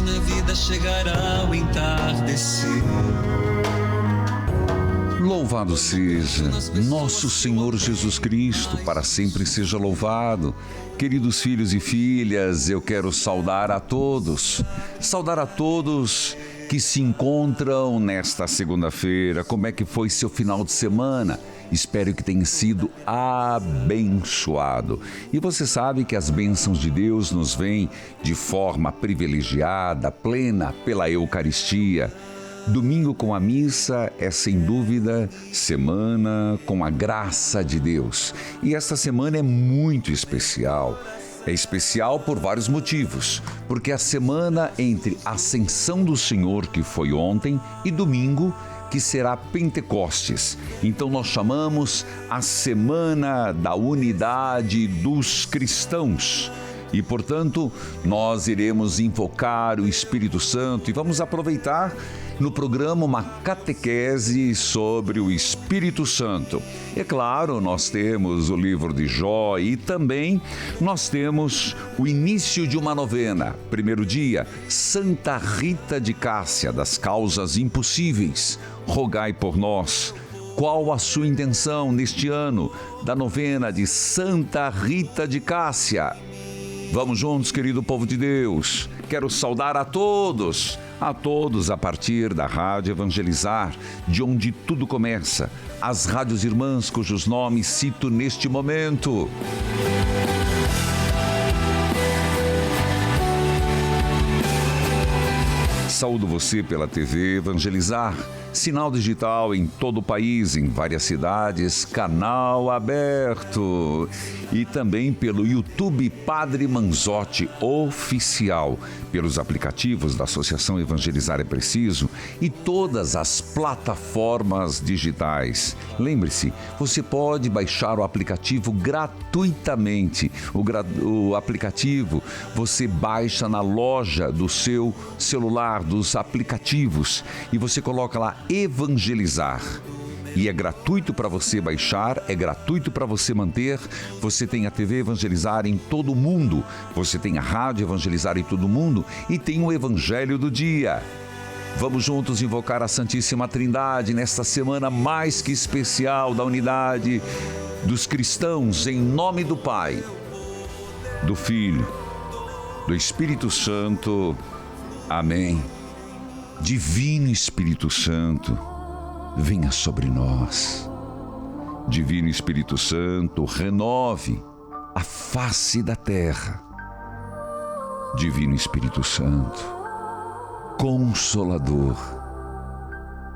minha vida chegará ao entardecer. Louvado seja nosso Senhor Jesus Cristo, para sempre seja louvado. Queridos filhos e filhas, eu quero saudar a todos que se encontram nesta segunda-feira. Como é que foi seu final de semana? Espero que tenha sido abençoado. E você sabe que as bênçãos de Deus nos vêm de forma privilegiada, plena, pela Eucaristia. Domingo com a missa é, sem dúvida, semana com a graça de Deus. E esta semana é muito especial. É especial por vários motivos, porque a semana entre a Ascensão do Senhor, que foi ontem, e domingo, que será Pentecostes. Então nós chamamos a Semana da Unidade dos Cristãos. E, portanto, nós iremos invocar o Espírito Santo e vamos aproveitar no programa uma catequese sobre o Espírito Santo. É claro, nós temos o livro de Jó e também nós temos o início de uma novena. Primeiro dia, Santa Rita de Cássia, das causas impossíveis. Rogai por nós. Qual a sua intenção neste ano da novena de Santa Rita de Cássia? Vamos juntos, querido povo de Deus. Quero saudar a todos a partir da Rádio Evangelizar, de onde tudo começa, as rádios irmãs cujos nomes cito neste momento. Saúdo você pela TV Evangelizar, sinal digital em todo o país, em várias cidades, canal aberto. E também pelo YouTube Padre Manzotti Oficial, pelos aplicativos da Associação Evangelizar é Preciso e todas as plataformas digitais. Lembre-se, você pode baixar o aplicativo gratuitamente. O aplicativo você baixa na loja do seu celular, dos aplicativos, e você coloca lá Evangelizar. E é gratuito para você baixar, é gratuito para você manter. Você tem a TV Evangelizar em todo o mundo, você tem a Rádio Evangelizar em todo o mundo e tem o Evangelho do Dia. Vamos juntos invocar a Santíssima Trindade nesta semana mais que especial da unidade dos cristãos, em nome do Pai, do Filho, do Espírito Santo. Amém. Divino Espírito Santo, venha sobre nós. Divino Espírito Santo, renove a face da terra. Divino Espírito Santo, Consolador,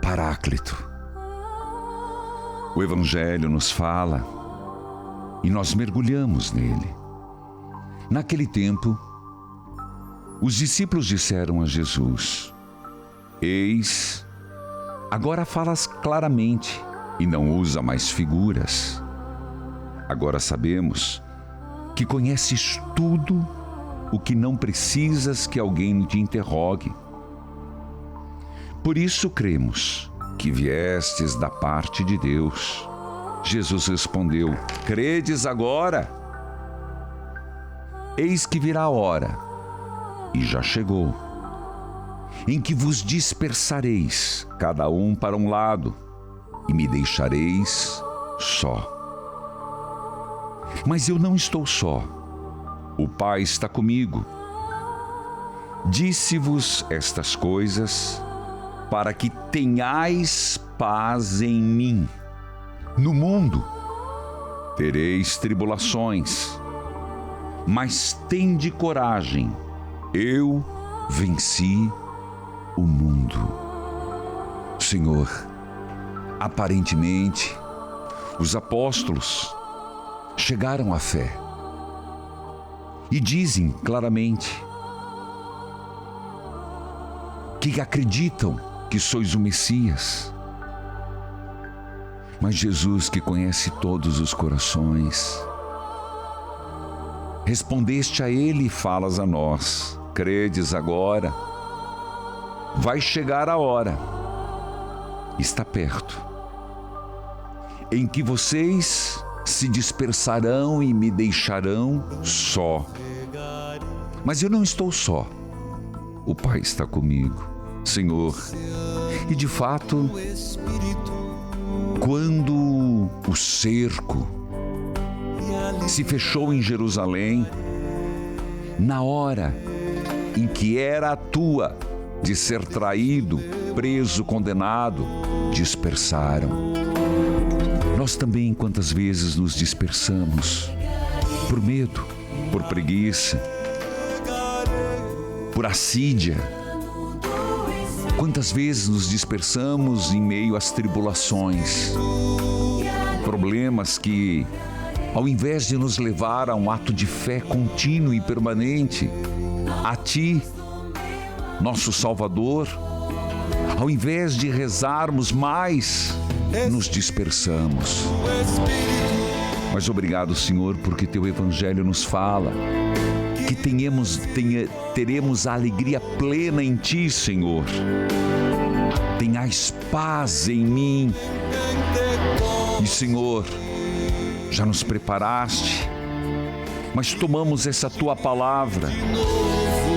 Paráclito. O Evangelho nos fala e nós mergulhamos nele. Naquele tempo, os discípulos disseram a Jesus: Eis, agora falas claramente e não usa mais figuras. Agora sabemos que conheces tudo o que não precisas que alguém te interrogue. Por isso cremos que viestes da parte de Deus. Jesus respondeu: Credes agora? Eis que virá a hora, e já chegou, em que vos dispersareis, cada um para um lado, e me deixareis só. Mas eu não estou só, o Pai está comigo. Disse-vos estas coisas para que tenhais paz em mim. No mundo tereis tribulações, mas tende coragem, eu venci o mundo. Senhor, aparentemente, os apóstolos chegaram à fé e dizem claramente que acreditam que sois o Messias. Mas Jesus, que conhece todos os corações, respondeste a ele e falas a nós: credes agora? Vai chegar a hora, está perto, em que vocês se dispersarão e me deixarão só. Mas eu não estou só, o Pai está comigo. Senhor, e de fato, quando o cerco se fechou em Jerusalém, na hora em que era a tua de ser traído, preso, condenado, dispersaram. Nós também, quantas vezes nos dispersamos por medo, por preguiça, por assídia. Quantas vezes nos dispersamos em meio às tribulações, problemas que, ao invés de nos levar a um ato de fé contínuo e permanente, a Ti, nosso Salvador, ao invés de rezarmos mais, nos dispersamos. Mas obrigado, Senhor, porque Teu Evangelho nos fala que teremos a alegria plena em Ti, Senhor. Tenhais paz em mim. E, Senhor, já nos preparaste, mas tomamos essa Tua palavra.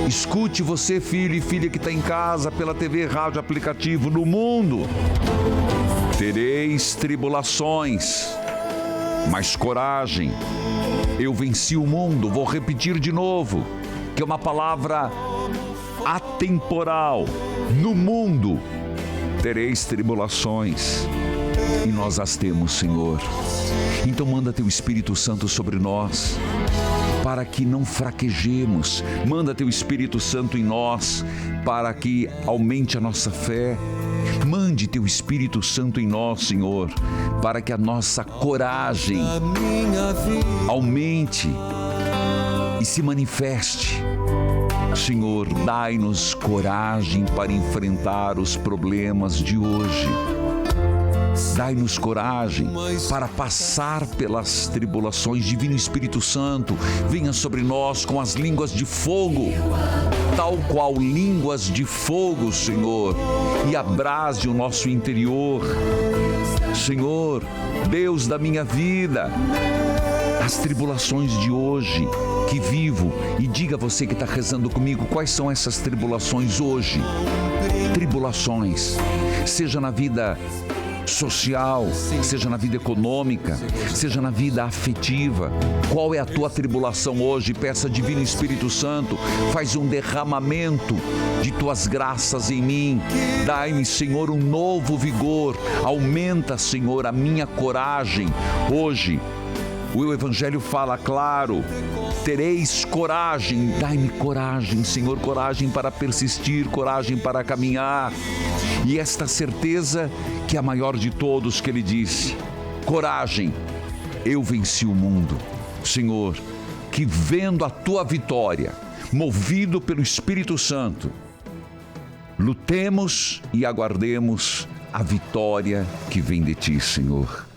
Escute você, filho e filha que está em casa, pela TV, rádio, aplicativo, no mundo. Tereis tribulações, mas coragem. Eu venci o mundo. Vou repetir de novo, que é uma palavra atemporal. No mundo tereis tribulações, e nós as temos, Senhor. Então manda Teu Espírito Santo sobre nós, para que não fraquejemos. Manda Teu Espírito Santo em nós, para que aumente a nossa fé. Mande Teu Espírito Santo em nós, Senhor, para que a nossa coragem aumente e se manifeste. Senhor, dai-nos coragem para enfrentar os problemas de hoje. Dai-nos coragem para passar pelas tribulações. Divino Espírito Santo, venha sobre nós com as línguas de fogo, tal qual línguas de fogo, Senhor, e abrase o nosso interior. Senhor, Deus da minha vida, as tribulações de hoje que vivo, e diga você que está rezando comigo, quais são essas tribulações hoje? Tribulações, seja na vida social, seja na vida econômica, seja na vida afetiva. Qual é a tua tribulação hoje? Peça, Divino Espírito Santo, faz um derramamento de tuas graças em mim. Dai-me, Senhor, um novo vigor. Aumenta, Senhor, a minha coragem. Hoje, o Evangelho fala claro: tereis coragem. Dai-me coragem, Senhor, coragem para persistir, coragem para caminhar. E esta certeza que é a maior de todos, que Ele disse: coragem, eu venci o mundo. Senhor, que vendo a Tua vitória, movido pelo Espírito Santo, lutemos e aguardemos a vitória que vem de Ti, Senhor.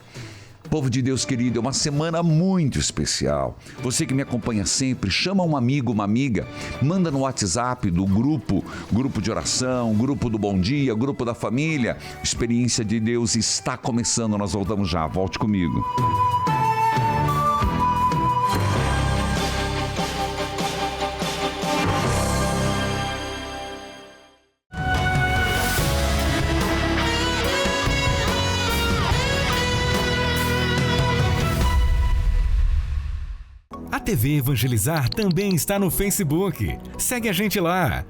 Povo de Deus querido, é uma semana muito especial. Você que me acompanha sempre, chama um amigo, uma amiga, manda no WhatsApp do grupo de oração, grupo do Bom Dia, grupo da família. Experiência de Deus está começando, nós voltamos já, volte comigo. A TV Evangelizar também está no Facebook. Segue a gente lá.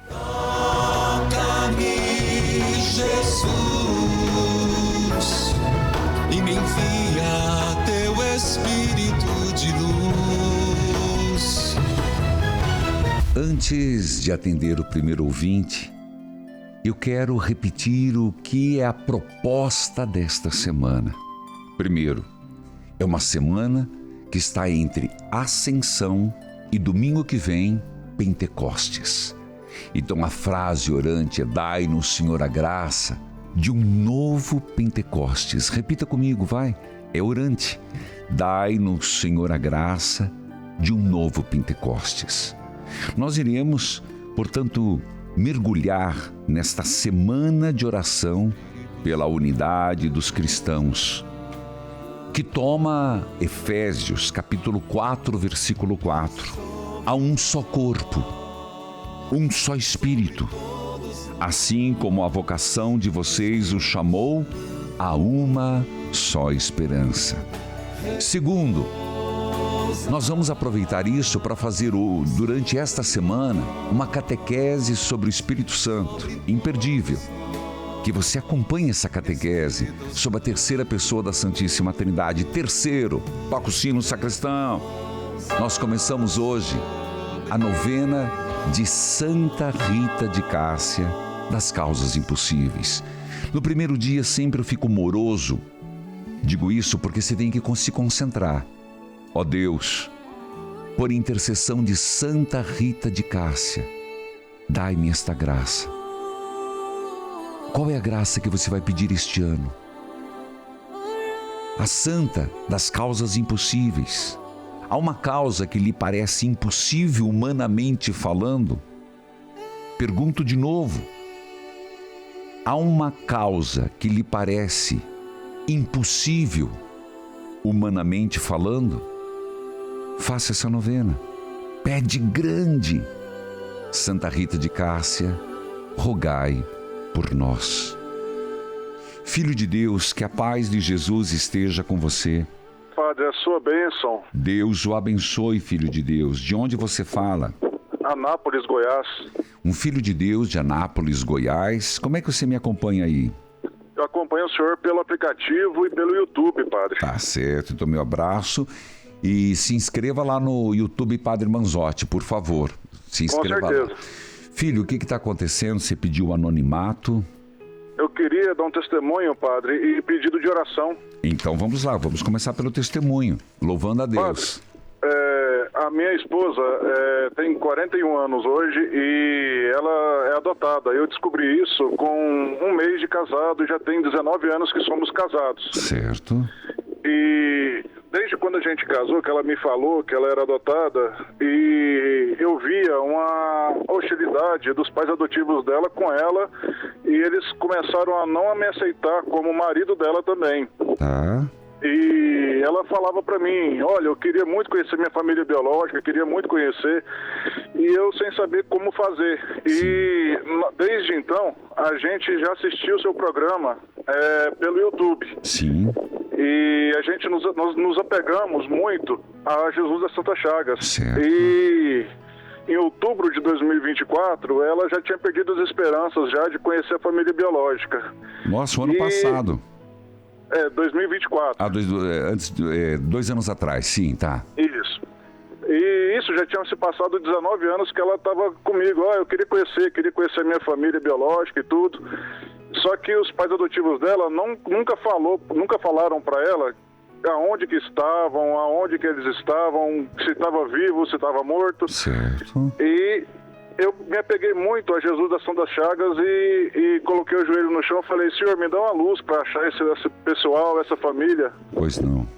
Toca-me, Jesus, e me envia Teu Espírito de luz. Antes de atender o primeiro ouvinte, eu quero repetir o que é a proposta desta semana. Primeiro, é uma semana que está entre Ascensão e domingo que vem, Pentecostes. Então a frase orante é: dai-nos, Senhor, a graça de um novo Pentecostes. Repita comigo, vai. É orante. Dai-nos, Senhor, a graça de um novo Pentecostes. Nós iremos, portanto, mergulhar nesta semana de oração pela unidade dos cristãos, que toma Efésios, capítulo 4, versículo 4. Há um só corpo, um só Espírito, assim como a vocação de vocês o chamou a uma só esperança. Segundo, nós vamos aproveitar isso para fazer durante esta semana uma catequese sobre o Espírito Santo, imperdível. Que você acompanhe essa catequese sobre a terceira pessoa da Santíssima Trindade. Terceiro, toca o sino, sacristão. Nós começamos hoje a novena de Santa Rita de Cássia, das causas impossíveis. No primeiro dia sempre eu fico moroso. Digo isso porque você tem que se concentrar. Ó Deus, por intercessão de Santa Rita de Cássia, dai-me esta graça. Qual é a graça que você vai pedir este ano? A santa das causas impossíveis. Há uma causa que lhe parece impossível humanamente falando? Pergunto de novo. Há uma causa que lhe parece impossível humanamente falando? Faça essa novena. Pede grande. Santa Rita de Cássia, rogai por nós. Filho de Deus, que a paz de Jesus esteja com você. Padre, a sua bênção. Deus o abençoe, filho de Deus. De onde você fala? Anápolis, Goiás. Um filho de Deus de Anápolis, Goiás. Como é que você me acompanha aí? Eu acompanho o senhor pelo aplicativo e pelo YouTube, Padre. Tá certo, então meu abraço. E se inscreva lá no YouTube Padre Manzotti, por favor. Se inscreva. Com certeza. Lá. Filho, o que está acontecendo? Você pediu anonimato? Eu queria dar um testemunho, Padre, e pedido de oração. Então vamos lá, vamos começar pelo testemunho, louvando a Deus. Padre, a minha esposa tem 41 anos hoje e ela é adotada. Eu descobri isso com um mês de casado e já tem 19 anos que somos casados. Certo. E desde quando a gente casou, que ela me falou que ela era adotada, e eu via uma hostilidade dos pais adotivos dela com ela, e eles começaram a não me aceitar como marido dela também. Tá. E ela falava pra mim, olha, eu queria muito conhecer minha família biológica, queria muito conhecer, e eu sem saber como fazer. E desde então, a gente já assistiu o seu programa pelo YouTube. Sim. E a gente nos apegamos muito a Jesus das Santas Chagas. Certo. E em outubro de 2024, ela já tinha perdido as esperanças já de conhecer a família biológica. Nossa, o ano passado. 2024. 2 anos atrás, sim, tá. Isso. E isso já tinha se passado 19 anos que ela estava comigo. Eu queria conhecer a minha família biológica e tudo. Só que os pais adotivos dela nunca falaram para ela aonde que estavam, aonde que eles estavam, se estava vivo, se estava morto. Certo. E eu me apeguei muito a Jesus das Santas Chagas e coloquei o joelho no chão e falei, Senhor, me dá uma luz para achar esse pessoal, essa família. Pois não.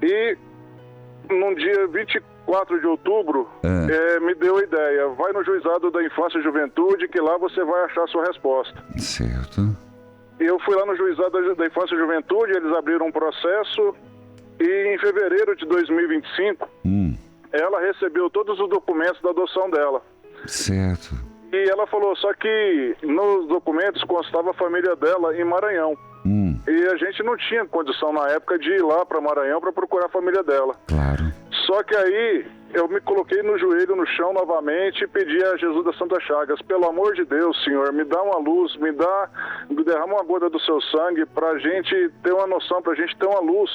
E num dia 24 de outubro, me deu a ideia, vai no Juizado da Infância e Juventude, que lá você vai achar a sua resposta. Certo. Eu fui lá no Juizado da Infância e Juventude, eles abriram um processo, e em fevereiro de 2025, ela recebeu todos os documentos da adoção dela. Certo. E ela falou, só que nos documentos constava a família dela em Maranhão. E a gente não tinha condição na época de ir lá para Maranhão para procurar a família dela. Claro. Só que aí eu me coloquei no joelho no chão novamente e pedi a Jesus das Santas Chagas, pelo amor de Deus, Senhor, me dá uma luz, me derrama uma gota do seu sangue para a gente ter uma noção, para a gente ter uma luz.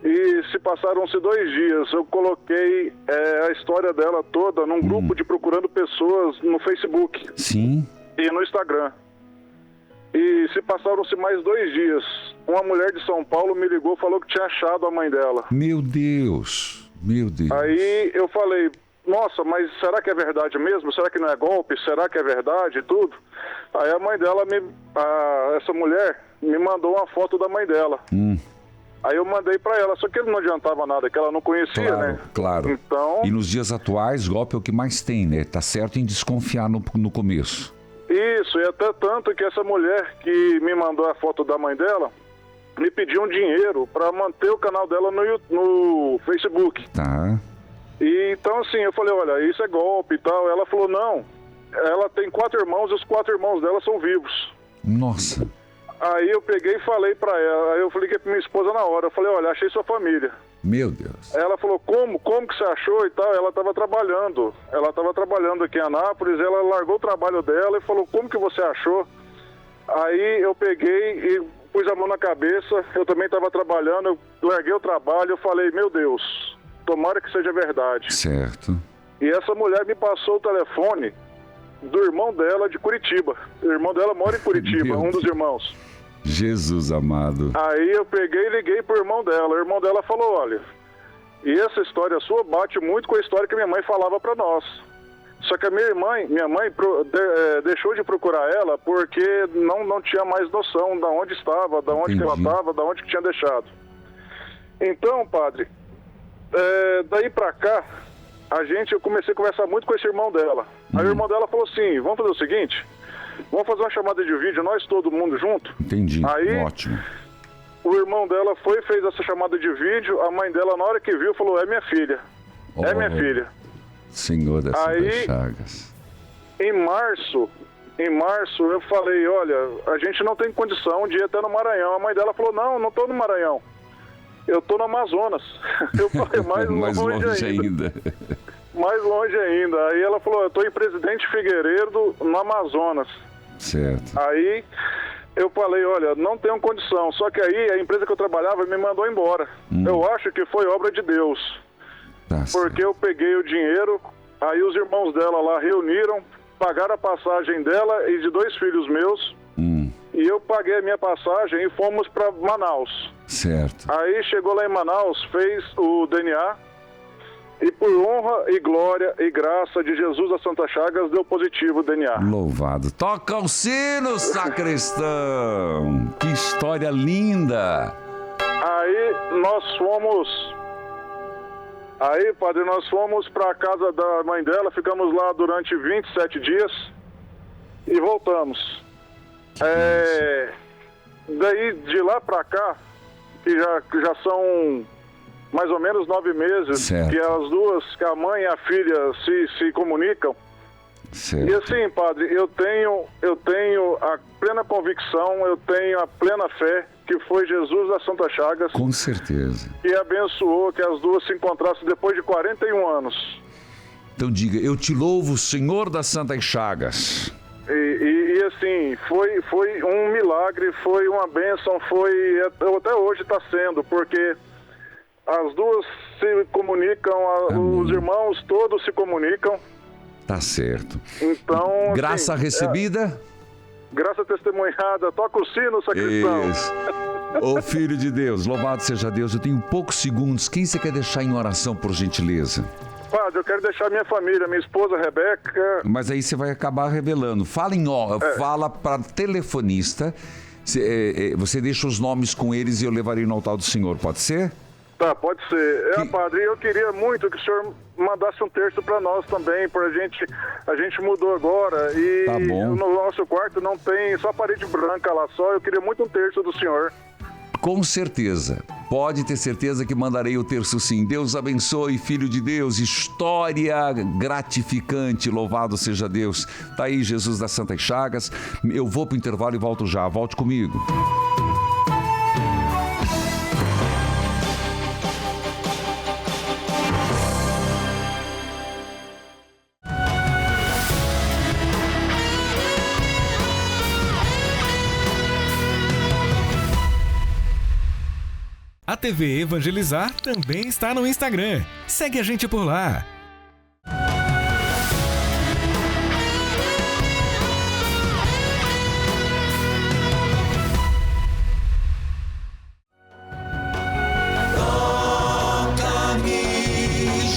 E se passaram-se 2 dias, eu coloquei a história dela toda num grupo de procurando pessoas no Facebook. Sim. E no Instagram. E se passaram-se mais 2 dias, uma mulher de São Paulo me ligou, falou que tinha achado a mãe dela. Meu Deus, meu Deus. Aí eu falei, nossa, mas será que é verdade mesmo? Será que não é golpe? Será que é verdade e tudo? Aí a mãe dela, essa mulher, me mandou uma foto da mãe dela. Aí eu mandei pra ela, só que não adiantava nada, que ela não conhecia, claro, né? Claro. Então... E nos dias atuais, golpe é o que mais tem, né? Tá certo em desconfiar no começo. Isso, e até tanto que essa mulher que me mandou a foto da mãe dela me pediu um dinheiro para manter o canal dela no Facebook. Tá. E então assim, eu falei, olha, isso é golpe e tal. Ela falou, não, ela tem 4 irmãos e os 4 irmãos dela são vivos. Nossa. Aí eu peguei e falei pra ela, aí eu liguei pra minha esposa na hora, eu falei, olha, achei sua família. Meu Deus. Ela falou, como que você achou e tal? Ela estava trabalhando aqui em Anápolis, ela largou o trabalho dela e falou, como que você achou? Aí eu peguei e pus a mão na cabeça, eu também estava trabalhando, eu larguei o trabalho, eu falei, meu Deus, tomara que seja verdade. Certo. E essa mulher me passou o telefone do irmão dela de Curitiba. O irmão dela mora em Curitiba, um dos irmãos. Jesus amado. Aí eu peguei e liguei pro irmão dela. O irmão dela falou, olha, e essa história sua bate muito com a história que minha mãe falava para nós. Só que a minha mãe deixou de procurar ela porque não tinha mais noção de onde estava, de onde que ela estava, de onde que tinha deixado. Então, padre, daí pra cá, eu comecei a conversar muito com esse irmão dela. Aí o irmão dela falou assim, vamos fazer o seguinte, vamos fazer uma chamada de vídeo, nós todo mundo junto. Entendi, aí, ótimo. O irmão dela fez essa chamada de vídeo, a mãe dela na hora que viu falou, é minha filha, é minha filha. Senhor das Santas Chagas. Em março eu falei, olha, a gente não tem condição de ir até no Maranhão. A mãe dela falou, não tô no Maranhão, eu tô no Amazonas. Eu falei, mais longe ainda. Mais longe ainda. Aí ela falou, eu tô em Presidente Figueiredo, no Amazonas. Certo. Aí eu falei, olha, não tenho condição. Só que aí a empresa que eu trabalhava me mandou embora. Eu acho que foi obra de Deus. Tá porque eu peguei o dinheiro, aí os irmãos dela lá reuniram, pagaram a passagem dela e de 2 filhos meus. E eu paguei a minha passagem e fomos para Manaus. Certo. Aí chegou lá em Manaus, fez o DNA e por honra e glória e graça de Jesus das Santas Chagas deu positivo o DNA. Louvado. Toca o sino, sacristão! Que história linda! Aí padre, nós fomos para a casa da mãe dela, ficamos lá durante 27 dias e voltamos. Daí de lá para cá, que já são mais ou menos 9 meses, certo, que as duas, que a mãe e a filha se comunicam. Certo. E assim, padre, eu tenho a plena convicção, eu tenho a plena fé que foi Jesus das Santas Chagas. Com certeza. Que abençoou que as duas se encontrassem depois de 41 anos. Então diga, eu te louvo, Senhor das Santas Chagas. E assim, foi um milagre, foi uma bênção, até hoje está sendo, porque as duas se comunicam, os irmãos todos se comunicam. Tá certo. Então, graça assim, recebida? Graça testemunhada. Toca o sino, sacristão. Isso. Ô Filho de Deus, louvado seja Deus. Eu tenho poucos segundos. Quem você quer deixar em oração, por gentileza? Padre, eu quero deixar minha família, minha esposa, Rebeca. Mas aí você vai acabar revelando. Fala para telefonista. Você deixa os nomes com eles e eu levarei no altar do Senhor. Pode ser? Tá, pode ser. Padre, eu queria muito que o senhor mandasse um terço para nós também, a gente mudou agora e tá bom, no nosso quarto não tem, só parede branca lá só, eu queria muito um terço do senhor. Com certeza, pode ter certeza que mandarei o terço sim. Deus abençoe, Filho de Deus, história gratificante, louvado seja Deus. Tá aí Jesus das Santas Chagas, eu vou pro intervalo e volto já, volte comigo. A TV Evangelizar também está no Instagram. Segue a gente por lá. Toca-me,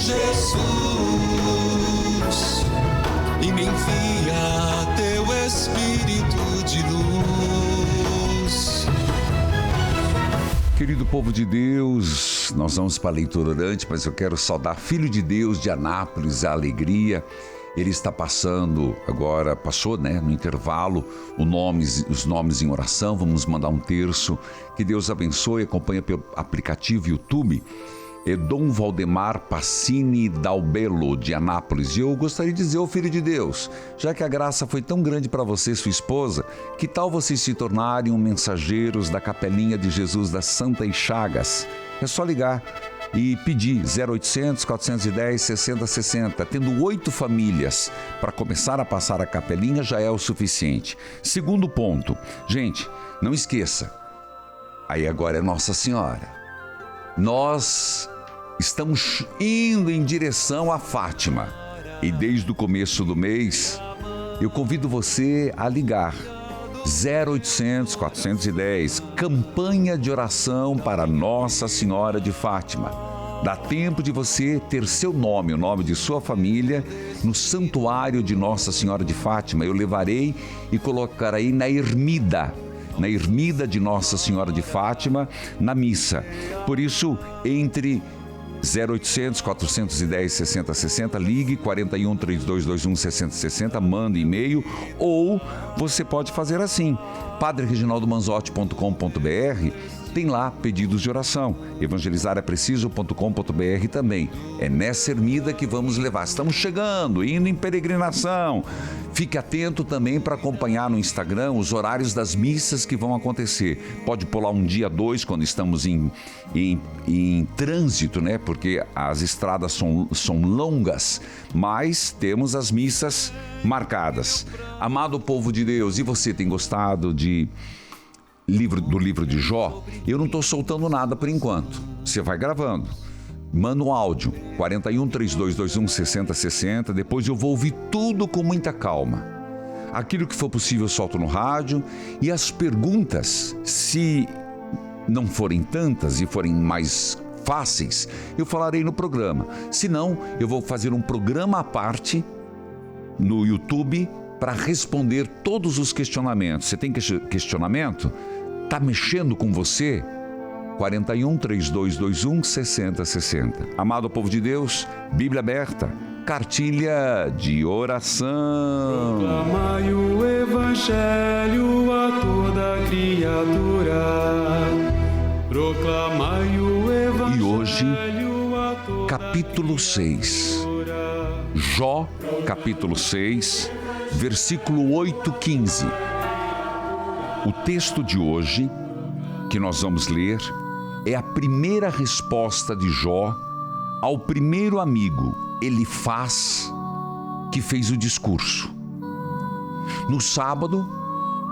Jesus, e me envia teu Espírito de luz. Querido povo de Deus, nós vamos para a leitura orante, mas eu quero saudar Filho de Deus de Anápolis, a alegria. Ele está passando agora, passou, né, no intervalo, os nomes em oração. Vamos mandar um terço. Que Deus abençoe. Acompanha pelo aplicativo YouTube. É Dom Valdemar Passini Dalbello, de Anápolis. E eu gostaria de dizer ao Filho de Deus, já que a graça foi tão grande para você e sua esposa, que tal vocês se tornarem mensageiros da Capelinha de Jesus das Santas Chagas? É só ligar e pedir 0800 410 6060. Tendo 8 famílias para começar a passar a capelinha já é o suficiente. Segundo ponto, gente, não esqueça, aí agora é Nossa Senhora. Nós estamos indo em direção a Fátima e desde o começo do mês eu convido você a ligar 0800 410, campanha de oração para Nossa Senhora de Fátima. Dá tempo de você ter seu nome, o nome de sua família, no santuário de Nossa Senhora de Fátima. Eu levarei e colocarei na ermida de Nossa Senhora de Fátima, na missa. Por isso, entre 0800 410 6060, ligue 41 3221 6060, manda e-mail, ou você pode fazer assim, padrereginaldomanzotti.com.br, tem lá pedidos de oração, evangelizarepreciso.com.br também. É nessa ermida que vamos levar. Estamos chegando, indo em peregrinação. Fique atento também para acompanhar no Instagram os horários das missas que vão acontecer. Pode pular um dia, 2, quando estamos em trânsito, né? Porque as estradas são longas, mas temos as missas marcadas. Amado povo de Deus, e você tem gostado do livro de Jó? Eu não estou soltando nada por enquanto. Você vai gravando. Manda um áudio, 41 3221 6060. Depois eu vou ouvir tudo com muita calma. Aquilo que for possível eu solto no rádio. E as perguntas, se não forem tantas e forem mais fáceis, eu falarei no programa. Se não, eu vou fazer um programa à parte no YouTube para responder todos os questionamentos. Você tem questionamento? Está mexendo com você? 41 3221 6060. Amado povo de Deus, Bíblia aberta, cartilha de oração. Proclamai o Evangelho a toda criatura. Proclamai o Evangelho. E hoje, capítulo 6. Jó, capítulo 6, versículo 8-15. O texto de hoje, que nós vamos ler, é a primeira resposta de Jó ao primeiro amigo, Elifaz, que fez o discurso. No sábado,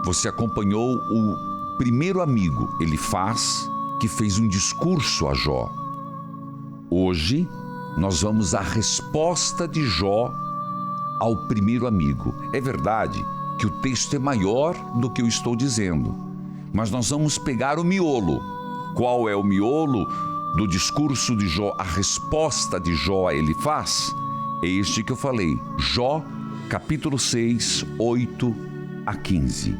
você acompanhou o primeiro amigo, Elifaz, que fez um discurso a Jó. Hoje, nós vamos à resposta de Jó ao primeiro amigo. É verdade que o texto é maior do que eu estou dizendo, mas nós vamos pegar o miolo. Qual é o miolo do discurso de Jó, a resposta de Jó a Elifaz? É este que eu falei, Jó, capítulo 6, 8-15.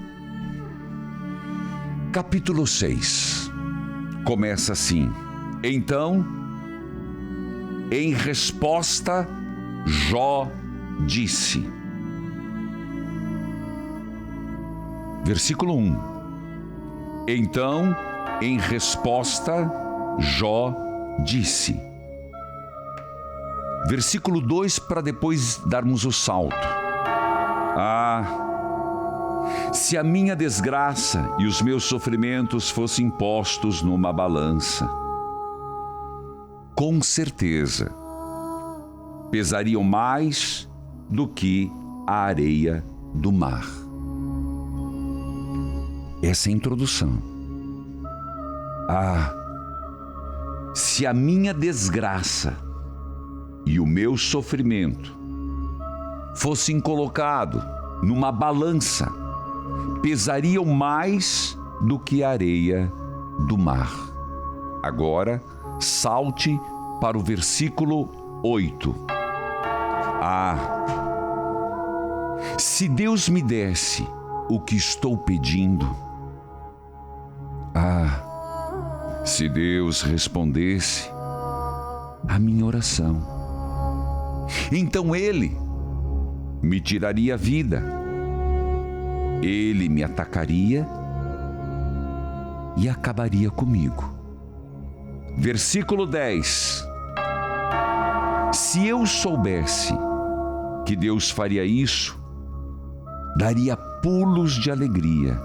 Capítulo 6 começa assim: então, em resposta, Jó disse. Versículo 1. Então, em resposta, Jó disse. Versículo 2, para depois darmos o salto. Se a minha desgraça e os meus sofrimentos fossem postos numa balança, com certeza pesariam mais do que a areia do mar. Essa é a introdução. Se a minha desgraça e o meu sofrimento fossem colocados numa balança, pesariam mais do que a areia do mar. Agora, salte para o versículo 8. Se Deus me desse o que estou pedindo, se Deus respondesse a minha oração, então Ele me tiraria a vida. Ele me atacaria e acabaria comigo. Versículo 10. Se eu soubesse que Deus faria isso, daria pulos de alegria,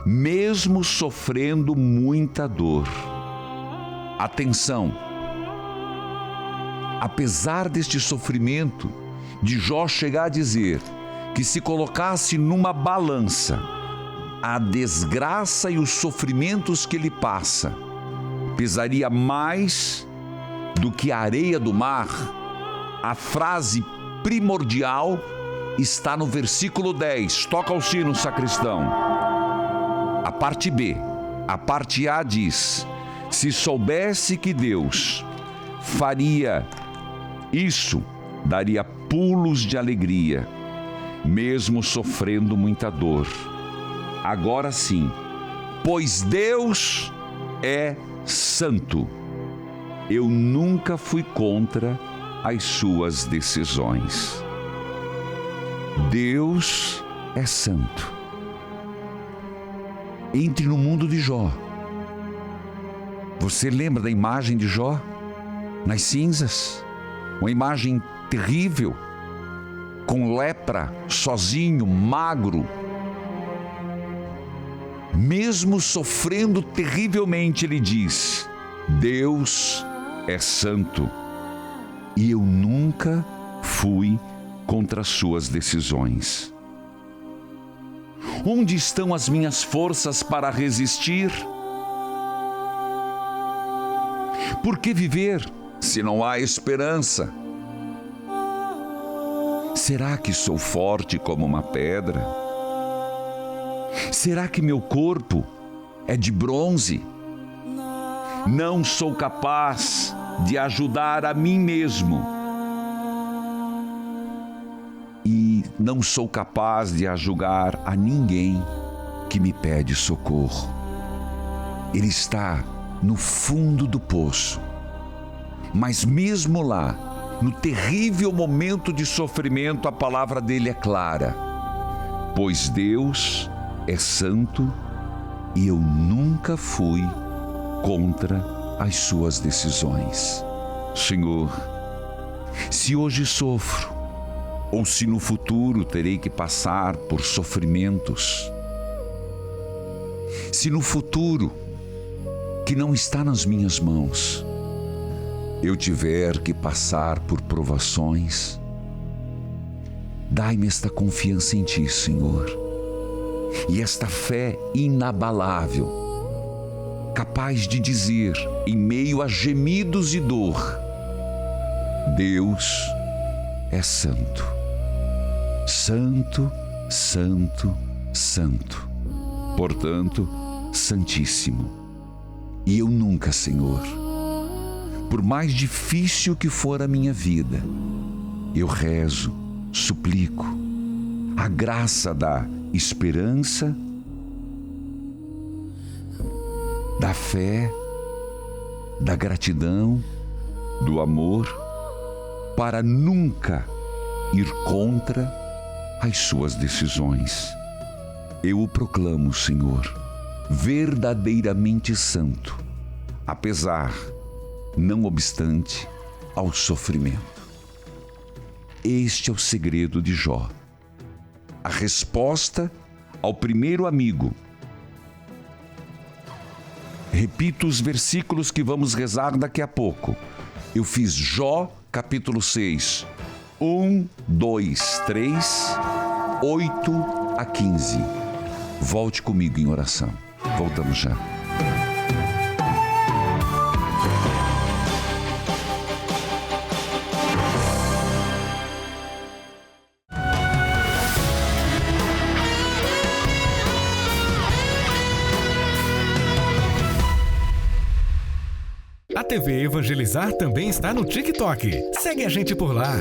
mesmo sofrendo muita dor. Atenção! Apesar deste sofrimento, de Jó chegar a dizer que se colocasse numa balança a desgraça e os sofrimentos que ele passa, pesaria mais do que a areia do mar, a frase primordial está no versículo 10. Toca o sino, sacristão. A parte B. A parte A diz: se soubesse que Deus faria isso, daria pulos de alegria, mesmo sofrendo muita dor. Agora sim, pois Deus é santo. Eu nunca fui contra as suas decisões. Deus é santo. Entre no mundo de Jó. Você lembra da imagem de Jó? Nas cinzas? Uma imagem terrível, com lepra, sozinho, magro. Mesmo sofrendo terrivelmente, ele diz: Deus é santo e eu nunca fui contra as suas decisões. Onde estão as minhas forças para resistir? Por que viver se não há esperança? Será que sou forte como uma pedra? Será que meu corpo é de bronze? Não sou capaz de ajudar a mim mesmo. E não sou capaz de ajudar a ninguém que me pede socorro. Ele está no fundo do poço. Mas mesmo lá, no terrível momento de sofrimento, a palavra dele é clara. Pois Deus é santo e eu nunca fui contra as suas decisões. Senhor, se hoje sofro, ou se no futuro terei que passar por sofrimentos, se no futuro, que não está nas minhas mãos, eu tiver que passar por provações, dai-me esta confiança em Ti, Senhor, e esta fé inabalável, capaz de dizer, em meio a gemidos e dor: Deus é santo, santo, santo, santo, portanto, santíssimo. E eu nunca, Senhor, por mais difícil que for a minha vida, eu rezo, suplico a graça da esperança, da fé, da gratidão, do amor, para nunca ir contra as suas decisões. Eu o proclamo, Senhor, verdadeiramente santo, apesar, não obstante, ao sofrimento. Este é o segredo de Jó. A resposta ao primeiro amigo. Repito os versículos que vamos rezar daqui a pouco. Eu fiz Jó, capítulo 6, 1, 2, 3, 8 a 15. Volte comigo em oração. Voltamos já. A TV Evangelizar também está no TikTok. Segue a gente por lá.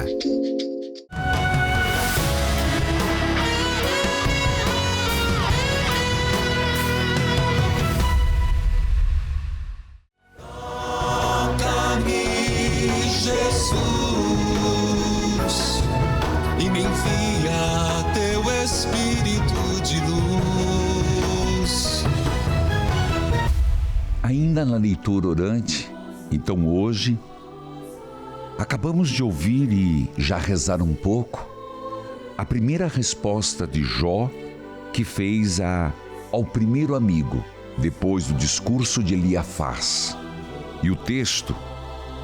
Toca-me, Jesus, e me envia Ainda na leitura orante, então hoje, acabamos de ouvir e já rezar um pouco a primeira resposta de Jó que fez ao primeiro amigo, depois do discurso de Eliafaz. E o texto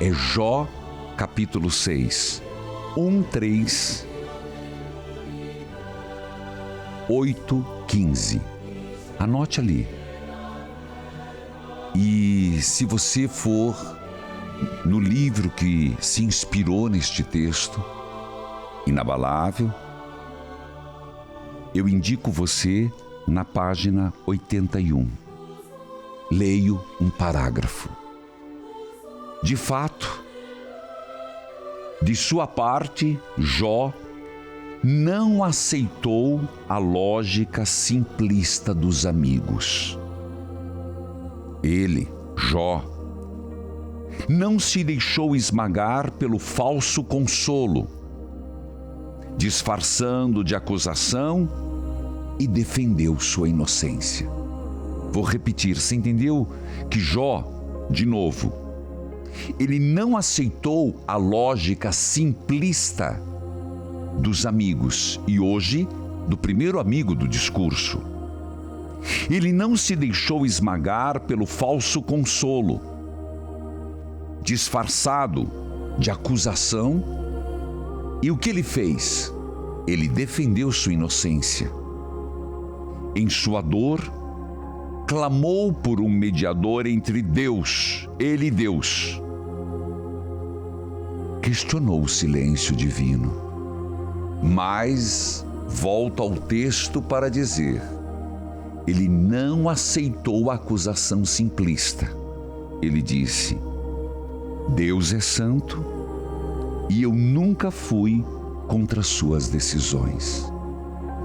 é Jó, capítulo 6, 1, 3, 8, 15. Anote ali. E se você for no livro que se inspirou neste texto, Inabalável, eu indico você na página 81. Leio um parágrafo. De fato, de sua parte, Jó não aceitou a lógica simplista dos amigos. Ele, Jó, não se deixou esmagar pelo falso consolo, disfarçando de acusação, e defendeu sua inocência. Vou repetir, você entendeu que Jó, de novo, ele não aceitou a lógica simplista dos amigos e hoje do primeiro amigo do discurso. Ele não se deixou esmagar pelo falso consolo, disfarçado de acusação, e o que ele fez? Ele defendeu sua inocência. Em sua dor, clamou por um mediador entre Deus, ele e Deus. Questionou o silêncio divino, mas volta ao texto para dizer: ele não aceitou a acusação simplista. Ele disse: Deus é santo e eu nunca fui contra suas decisões.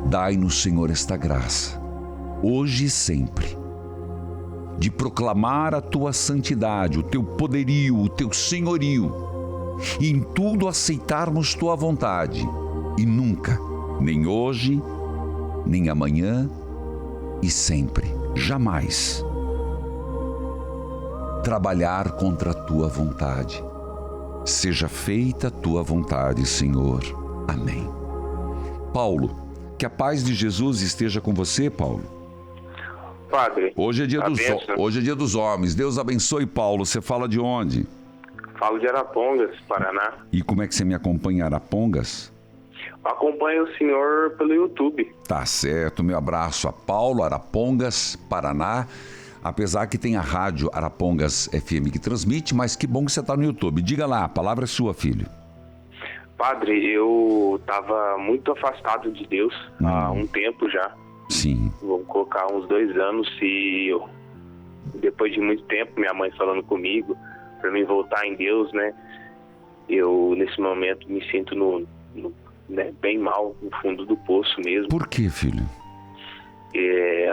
Dai-nos, Senhor, esta graça, hoje e sempre, de proclamar a tua santidade, o teu poderio, o teu senhorio, e em tudo aceitarmos tua vontade, e nunca, nem hoje, nem amanhã, e sempre, jamais, trabalhar contra a tua vontade. Seja feita a tua vontade, Senhor. Amém. Paulo, que a paz de Jesus esteja com você, Paulo. Padre, hoje é dia dos homens. Deus abençoe, Paulo. Você fala de onde? Falo de Arapongas, Paraná. E como é que você me acompanha em Arapongas? Acompanho o senhor pelo YouTube. Tá certo, meu abraço a Paulo, Arapongas, Paraná. Apesar que tem a rádio Arapongas FM que transmite, mas que bom que você está no YouTube. Diga lá, a palavra é sua, filho. Padre, eu estava muito afastado de Deus há um tempo já. Sim. Vou colocar uns 2 anos e depois de muito tempo, minha mãe falando comigo para mim voltar em Deus, né? Eu, nesse momento, me sinto bem mal, no fundo do poço mesmo. Por quê, filho?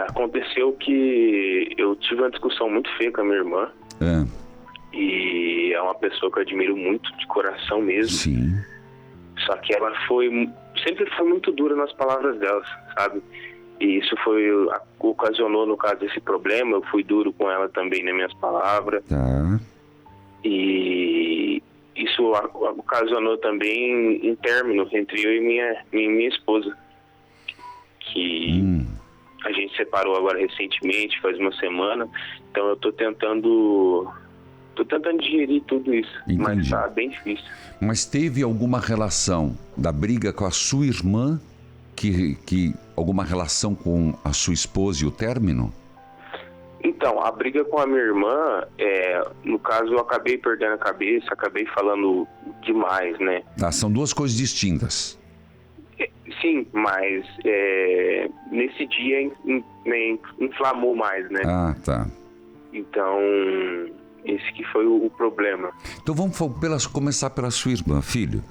Aconteceu que eu tive uma discussão muito feia com a minha irmã. E é uma pessoa que eu admiro muito, de coração mesmo. Sim. Só que ela sempre foi muito dura nas palavras dela, sabe? E isso ocasionou, no caso, esse problema. Eu fui duro com ela também nas minhas palavras. Tá. E isso ocasionou também um término entre eu e minha esposa. Que a gente separou agora recentemente, faz uma semana. Então eu tô tentando digerir tudo isso. Entendi. Mas tá bem difícil. Mas teve alguma relação da briga com a sua irmã, que alguma relação com a sua esposa e o término? Então, a briga com a minha irmã, no caso, eu acabei perdendo a cabeça, acabei falando demais, né? Tá, são duas coisas distintas. Sim, mas nesse dia inflamou mais, né? Ah, tá. Então, esse que foi o problema. Então vamos começar pela sua irmã, filho.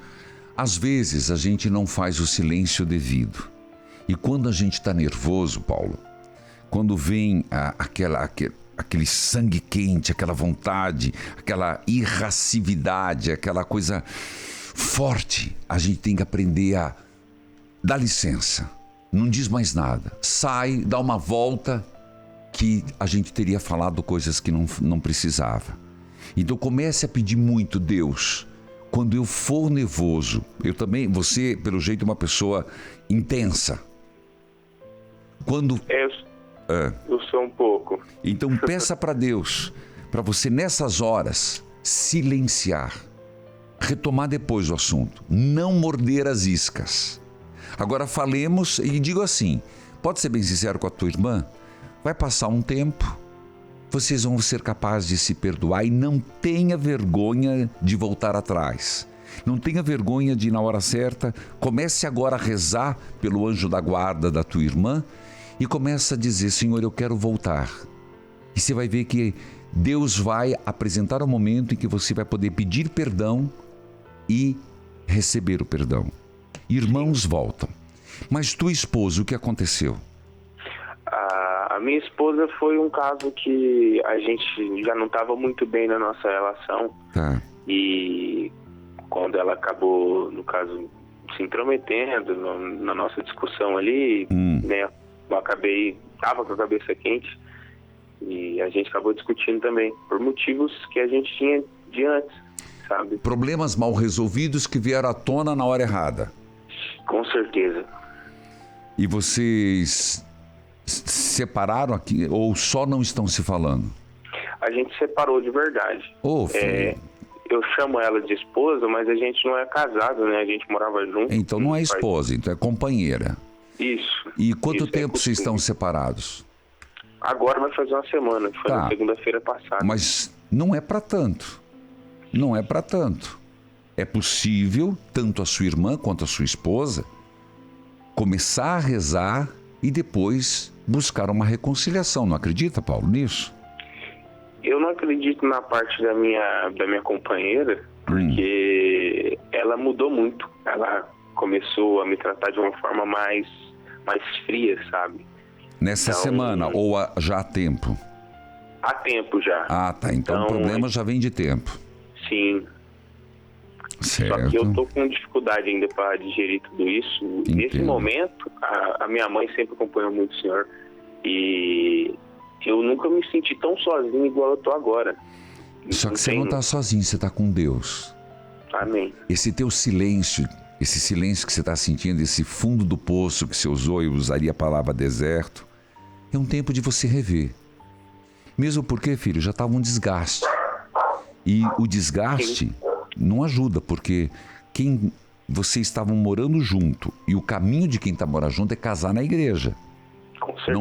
Às vezes a gente não faz o silêncio devido. E quando a gente está nervoso, Paulo, quando vem aquele sangue quente, aquela vontade, aquela irascibilidade, aquela coisa forte, a gente tem que aprender a dar licença. Não diz mais nada. Sai, dá uma volta que a gente teria falado coisas que não precisava. Então comece a pedir muito, Deus, quando eu for nervoso, eu também, você, pelo jeito, é uma pessoa intensa. Quando... Eu sou um pouco. Então peça para Deus, para você nessas horas, silenciar, retomar depois o assunto, não morder as iscas. Agora falemos, e digo assim, pode ser bem sincero com a tua irmã, vai passar um tempo, vocês vão ser capazes de se perdoar e não tenha vergonha de voltar atrás. Não tenha vergonha de, na hora certa, comece agora a rezar pelo anjo da guarda da tua irmã e comece a dizer, Senhor, eu quero voltar. E você vai ver que Deus vai apresentar um momento em que você vai poder pedir perdão e receber o perdão. Irmãos voltam. Mas tua esposa, o que aconteceu? A minha esposa foi um caso que a gente já não estava muito bem na nossa relação. Tá. E quando ela acabou, no caso, se intrometendo na nossa discussão ali, né, estava com a cabeça quente e a gente acabou discutindo também, por motivos que a gente tinha de antes, sabe? Problemas mal resolvidos que vieram à tona na hora errada. Com certeza. E vocês separaram aqui ou só não estão se falando? A gente separou de verdade. Filho. Eu chamo ela de esposa, mas a gente não é casado, né? A gente morava junto. Então não é esposa, então é companheira. Isso. E quanto tempo vocês costume. estão separados? Agora vai fazer uma semana, que foi na segunda-feira passada. Mas não é para tanto. Não é para tanto. É possível, tanto a sua irmã quanto a sua esposa, começar a rezar e depois buscar uma reconciliação. Não acredita, Paulo, nisso? Eu não acredito na parte da minha companheira, porque ela mudou muito. Ela começou a me tratar de uma forma mais fria, sabe? Nessa semana ou já há tempo? Há tempo já. Ah, tá. Então o problema já vem de tempo. Sim. Certo. Só que eu tô com dificuldade ainda para digerir tudo isso. Entendo. Nesse momento, a minha mãe sempre acompanhou muito o senhor. E eu nunca me senti tão sozinho igual eu tô agora. Só que você não tá sozinho, você tá com Deus. Amém. Esse teu silêncio, esse silêncio que você está sentindo, esse fundo do poço que você usou, eu usaria a palavra deserto, é um tempo de você rever. Mesmo porque, filho, já estava um desgaste. E o desgaste não ajuda, porque vocês estavam morando junto, e o caminho de quem está morando junto é casar na igreja. Com certeza.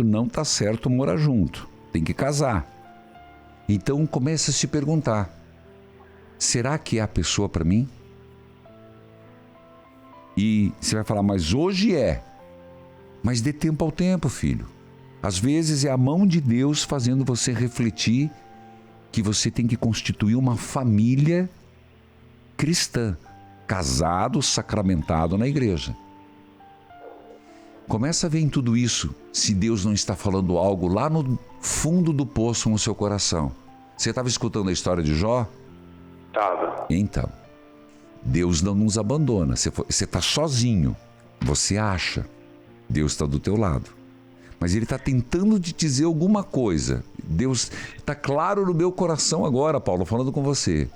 Não tá certo morar junto. Tem que casar. Então comece a se perguntar, será que é a pessoa para mim? E você vai falar, mas hoje é. Mas dê tempo ao tempo, filho. Às vezes é a mão de Deus fazendo você refletir que você tem que constituir uma família cristã, casado, sacramentado na igreja. Começa a ver em tudo isso se Deus não está falando algo lá no fundo do poço no seu coração. Você estava escutando a história de Jó? Tava. Então, Deus não nos abandona. Você está sozinho, você acha. Deus está do teu lado. Mas Ele está tentando te dizer alguma coisa. Deus está claro no meu coração agora, Paulo, falando com você.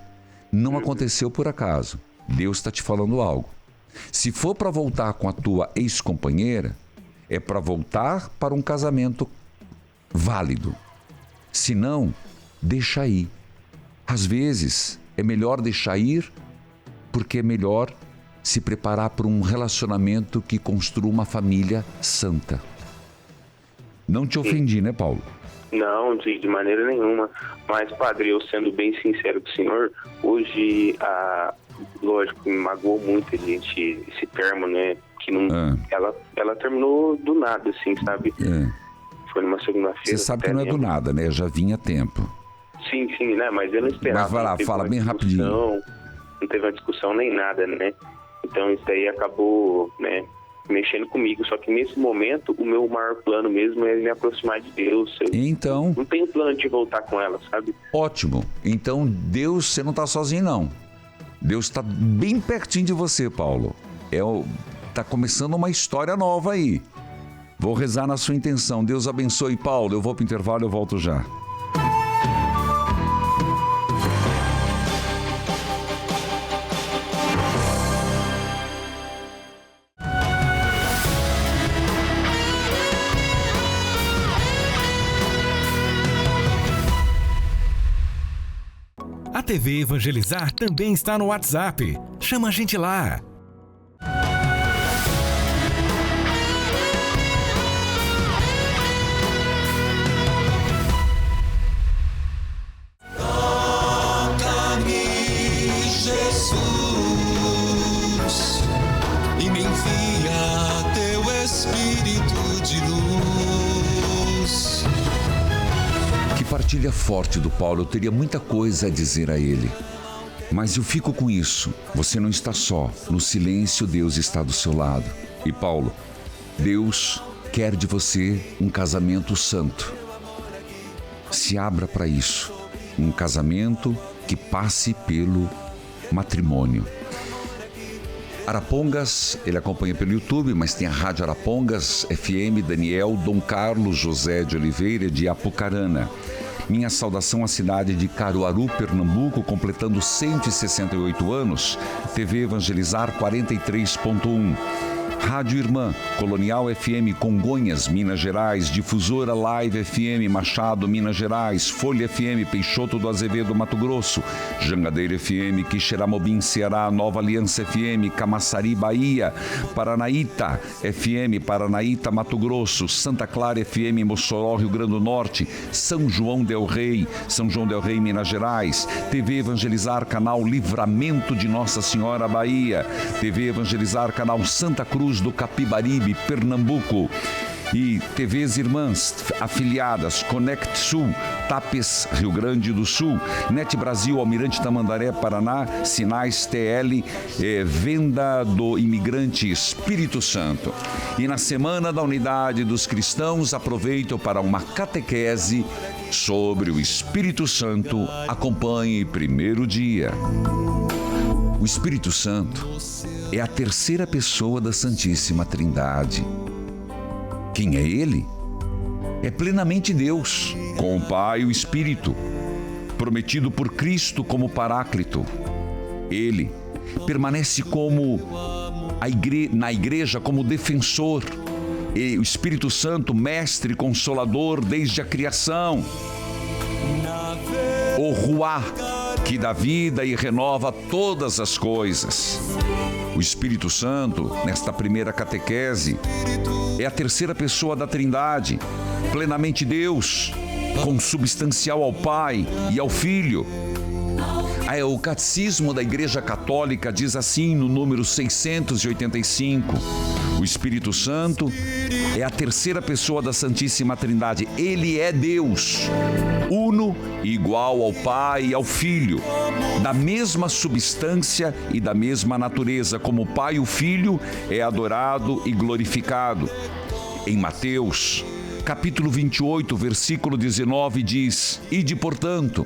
Não aconteceu por acaso. Deus está te falando algo. Se for para voltar com a tua ex-companheira, é para voltar para um casamento válido. Se não, deixa ir. Às vezes, é melhor deixar ir, porque é melhor se preparar para um relacionamento que construa uma família santa. Não te ofendi, né, Paulo? Não, de maneira nenhuma. Mas, padre, eu sendo bem sincero com o senhor, hoje, lógico, me magoou muito esse termo, né? Que não, ela terminou do nada, assim, sabe? Foi numa segunda-feira. Você sabe que não é do nada, né? Já vinha a tempo. Sim, né? Mas eu não esperava. Mas vai lá, fala bem rapidinho. Não teve uma discussão nem nada, né? Então isso daí acabou, né, mexendo comigo. Só que nesse momento, o meu maior plano mesmo é me aproximar de Deus. Então, não tenho plano de voltar com ela, sabe? Ótimo. Então, Deus, você não está sozinho, não. Deus está bem pertinho de você, Paulo. Tá começando uma história nova aí. Vou rezar na sua intenção. Deus abençoe, Paulo. Eu vou para o intervalo, eu volto já. A TV Evangelizar também está no WhatsApp. Chama a gente lá. Jesus, e me envia teu Espírito de luz. Que partilha forte do Paulo. Eu teria muita coisa a dizer a ele, mas eu fico com isso. Você não está só. No silêncio, Deus está do seu lado. E Paulo, Deus quer de você um casamento santo. Se abra para isso. Um casamento que passe pelo matrimônio. Arapongas, ele acompanha pelo YouTube, mas tem a Rádio Arapongas FM, Daniel Dom Carlos José de Oliveira de Apucarana. Minha saudação à cidade de Caruaru, Pernambuco, completando 168 anos. TV Evangelizar 43.1. Rádio Irmã, Colonial FM, Congonhas, Minas Gerais, Difusora Live FM, Machado, Minas Gerais, Folha FM, Peixoto do Azevedo, Mato Grosso, Jangadeiro FM, Quixeramobim, Ceará, Nova Aliança FM, Camaçari, Bahia, Paranaíta FM, Paranaíta, Mato Grosso, Santa Clara FM, Mossoró, Rio Grande do Norte, São João del Rei, Minas Gerais, TV Evangelizar, canal Livramento de Nossa Senhora, Bahia, TV Evangelizar, canal Santa Cruz do Capibaribe, Pernambuco, e TVs irmãs afiliadas, Conect Sul, Tapes, Rio Grande do Sul, Net Brasil, Almirante Tamandaré, Paraná, Sinais TL, Venda do Imigrante, Espírito Santo. E na Semana da Unidade dos Cristãos, aproveito para uma catequese sobre o Espírito Santo. Acompanhe primeiro dia. O Espírito Santo é a terceira pessoa da Santíssima Trindade. Quem é ele? É plenamente Deus, com o Pai e o Espírito, prometido por Cristo como Paráclito. Ele permanece na igreja como defensor, e o Espírito Santo, mestre consolador desde a criação. O Ruá, que dá vida e renova todas as coisas. O Espírito Santo, nesta primeira catequese, é a terceira pessoa da Trindade, plenamente Deus, consubstancial ao Pai e ao Filho. O Catecismo da Igreja Católica diz assim no número 685: o Espírito Santo é a terceira pessoa da Santíssima Trindade. Ele é Deus, uno e igual ao Pai e ao Filho, da mesma substância e da mesma natureza. Como o Pai e o Filho é adorado e glorificado. Em Mateus, capítulo 28, versículo 19, diz: Ide, portanto,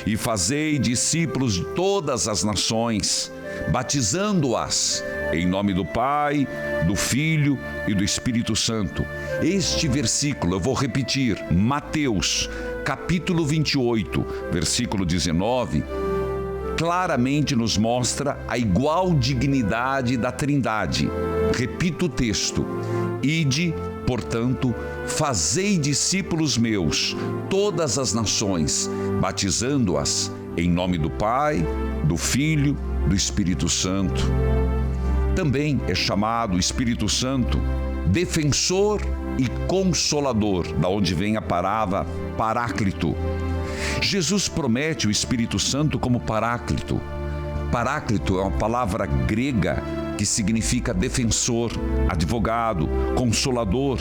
e fazei discípulos de todas as nações, batizando-as em nome do Pai, do Filho e do Espírito Santo. Este versículo, eu vou repetir, Mateus, capítulo 28, versículo 19, claramente nos mostra a igual dignidade da Trindade. Repito o texto: Ide, portanto, fazei discípulos meus, todas as nações, batizando-as em nome do Pai, do Filho, do Espírito Santo. Também é chamado o Espírito Santo defensor e consolador, da onde vem a palavra Paráclito. Jesus promete o Espírito Santo como Paráclito. Paráclito é uma palavra grega que significa defensor, advogado, consolador,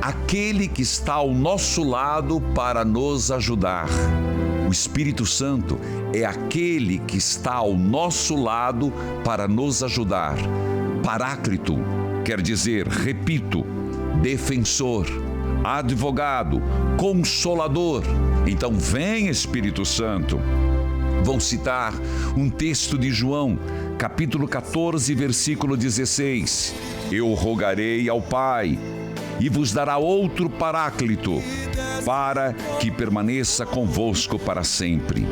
aquele que está ao nosso lado para nos ajudar. O Espírito Santo é aquele que está ao nosso lado para nos ajudar. Paráclito quer dizer, repito, defensor, advogado, consolador. Então vem, Espírito Santo. Vou citar um texto de João, capítulo 14, versículo 16. Eu rogarei ao Pai, e vos dará outro Paráclito, para que permaneça convosco para sempre.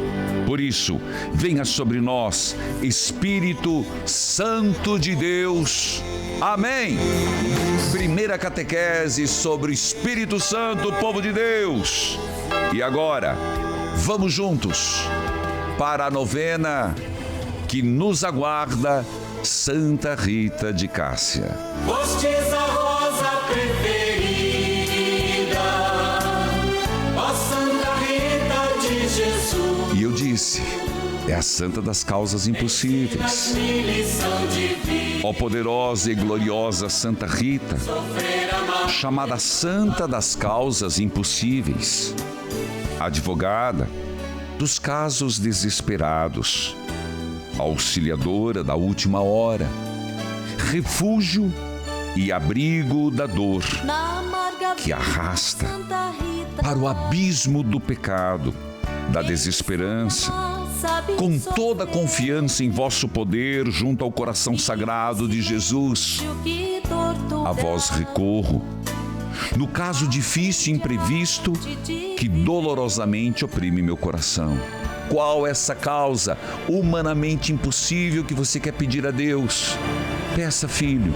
Por isso, venha sobre nós, Espírito Santo de Deus. Amém. Primeira catequese sobre o Espírito Santo, povo de Deus. E agora, vamos juntos para a novena que nos aguarda, Santa Rita de Cássia. Fostes a rosa preferida, ó Santa Rita de Jesus. E eu disse, é a santa das causas impossíveis. Ó poderosa e gloriosa Santa Rita, chamada Santa das causas impossíveis, advogada dos casos desesperados, auxiliadora da última hora, refúgio e abrigo da dor que arrasta para o abismo do pecado, da desesperança, com toda a confiança em vosso poder junto ao coração sagrado de Jesus, a vós recorro, no caso difícil e imprevisto que dolorosamente oprime meu coração. Qual essa causa humanamente impossível que você quer pedir a Deus? Peça, filho,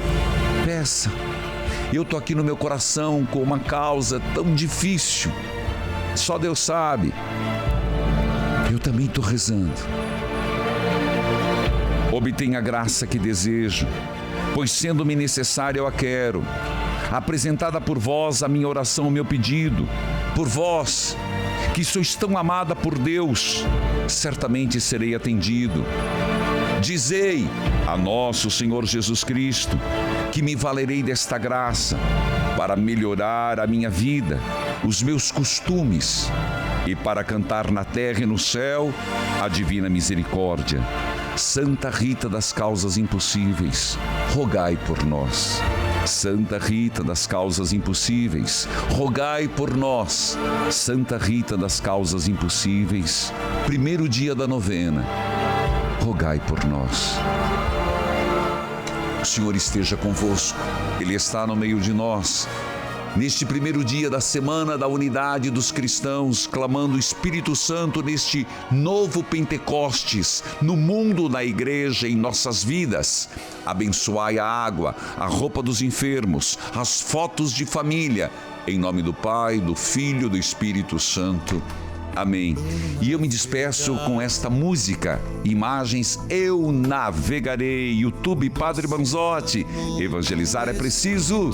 peça. Eu estou aqui no meu coração com uma causa tão difícil. Só Deus sabe. Eu também estou rezando. Obtenha a graça que desejo, pois sendo-me necessária eu a quero. Apresentada por vós a minha oração, o meu pedido, por vós, que sois tão amada por Deus, certamente serei atendido. Dizei a nosso Senhor Jesus Cristo que me valerei desta graça para melhorar a minha vida, os meus costumes e para cantar na terra e no céu a divina misericórdia. Santa Rita das causas impossíveis, rogai por nós. Santa Rita das causas impossíveis, rogai por nós. Santa Rita das causas impossíveis, primeiro dia da novena, rogai por nós. O Senhor esteja convosco, Ele está no meio de nós. Neste primeiro dia da semana da unidade dos cristãos, clamando o Espírito Santo neste novo Pentecostes, no mundo, na igreja, em nossas vidas. Abençoai a água, a roupa dos enfermos, as fotos de família. Em nome do Pai, do Filho e do Espírito Santo. Amém. E eu me despeço com esta música, imagens Eu Navegarei, YouTube Padre Manzotti. Evangelizar é preciso.